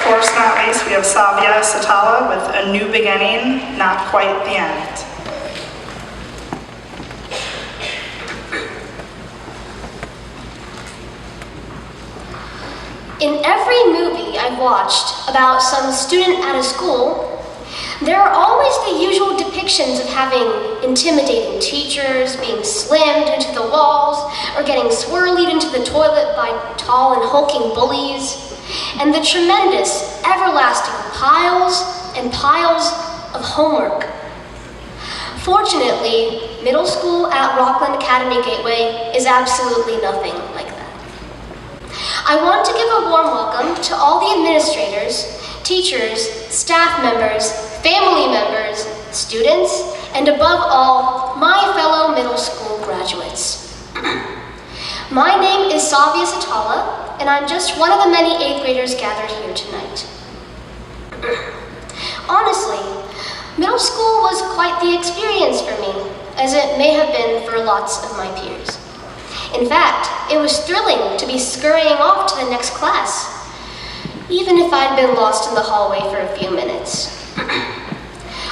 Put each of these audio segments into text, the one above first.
course not least, we have Savya Sitaula with A New Beginning, Not Quite the End. In every movie I've watched about some student at a school, there are always the usual depictions of having intimidating teachers, being slammed into the walls, or getting swirled into the toilet by tall and hulking bullies, and the tremendous, everlasting piles and piles of homework. Fortunately, middle school at Rocklin Academy Gateway is absolutely nothing like that. I want to give a warm welcome to all the administrators, teachers, staff members, family members, students, and above all, my fellow middle school graduates. My name is Savya Sitaula, and I'm just one of the many 8th graders gathered here tonight. Honestly, middle school was quite the experience for me, as it may have been for lots of my peers. In fact, it was thrilling to be scurrying off to the next class, even if I'd been lost in the hallway for a few minutes.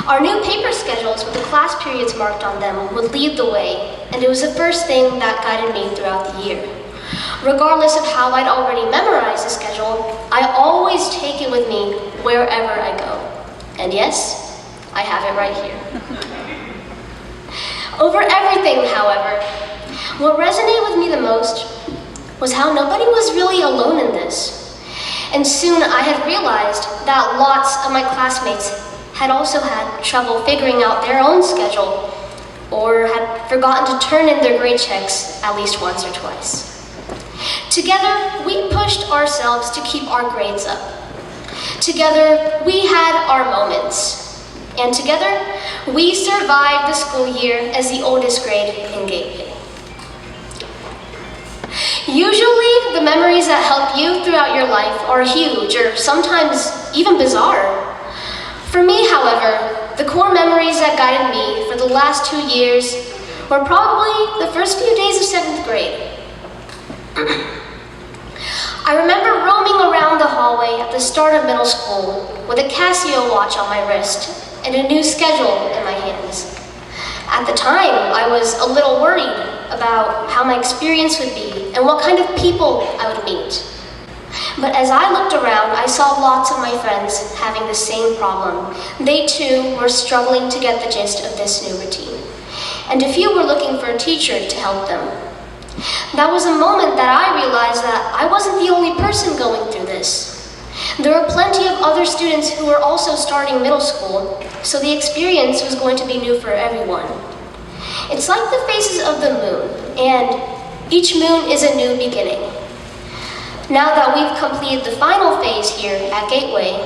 Our new paper schedules with the class periods marked on them would lead the way, and it was the first thing that guided me throughout the year. Regardless of how I'd already memorized the schedule, I always take it with me wherever I go. And yes, I have it right here. Over everything, however, what resonated with me the most was how nobody was really alone in this. And soon I had realized that lots of my classmates had also had trouble figuring out their own schedule or had forgotten to turn in their grade checks at least once or twice. Together, we pushed ourselves to keep our grades up. Together, we had our moments. And together, we survived the school year as the oldest grade in Gateway. Usually, the memories that help you throughout your life are huge or sometimes even bizarre. For me, however, the core memories that guided me for the last 2 years were probably the first few days of 7th grade. I remember roaming around the hallway at the start of middle school with a Casio watch on my wrist and a new schedule in my hands. At the time, I was a little worried about how my experience would be and what kind of people I would meet. But as I looked around, I saw lots of my friends having the same problem. They too were struggling to get the gist of this new routine. And a few were looking for a teacher to help them. That was a moment that I realized that I wasn't the only person going through this. There were plenty of other students who were also starting middle school, so the experience was going to be new for everyone. It's like the phases of the moon, and each moon is a new beginning. Now that we've completed the final phase here at Gateway,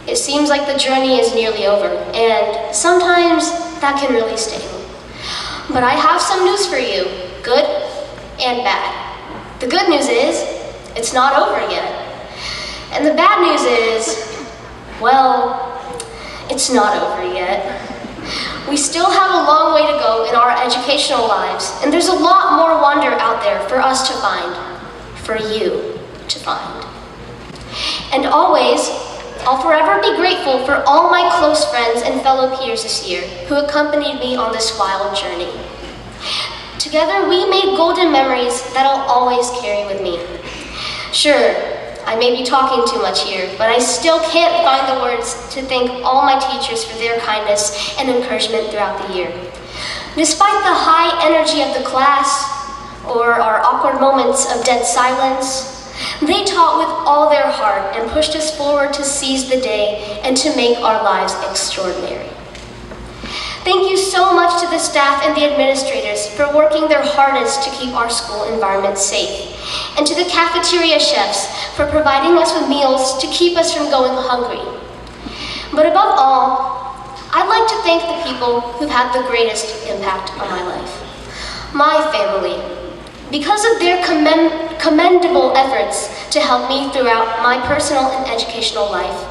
it seems like the journey is nearly over, and sometimes that can really sting. But I have some news for you, good and bad. The good news is, it's not over yet. And the bad news is, well, it's not over yet. We still have a long way to go in our educational lives, and there's a lot more wonder out there for us to find, for you to find. And always, I'll forever be grateful for all my close friends and fellow peers this year who accompanied me on this wild journey. Together, we made golden memories that I'll always carry with me. Sure, I may be talking too much here, but I still can't find the words to thank all my teachers for their kindness and encouragement throughout the year. Despite the high energy of the class, or our awkward moments of dead silence, they taught with all their heart and pushed us forward to seize the day and to make our lives extraordinary. Thank you so much to the staff and the administrators for working their hardest to keep our school environment safe, and to the cafeteria chefs for providing us with meals to keep us from going hungry. But above all, I'd like to thank the people who've had the greatest impact on my life. My family. Because of their commendable efforts to help me throughout my personal and educational life,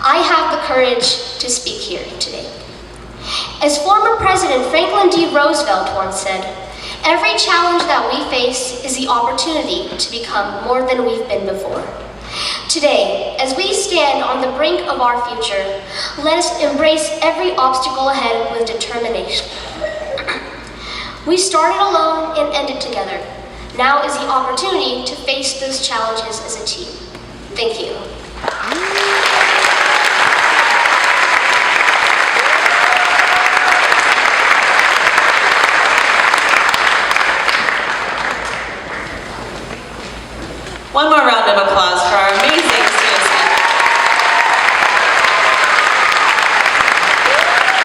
I have the courage to speak here today. As former President Franklin D. Roosevelt once said, every challenge that we face is the opportunity to become more than we've been before. Today, as we stand on the brink of our future, let us embrace every obstacle ahead with determination. We started alone and ended together. Now is the opportunity to face those challenges as a team. Thank you. One more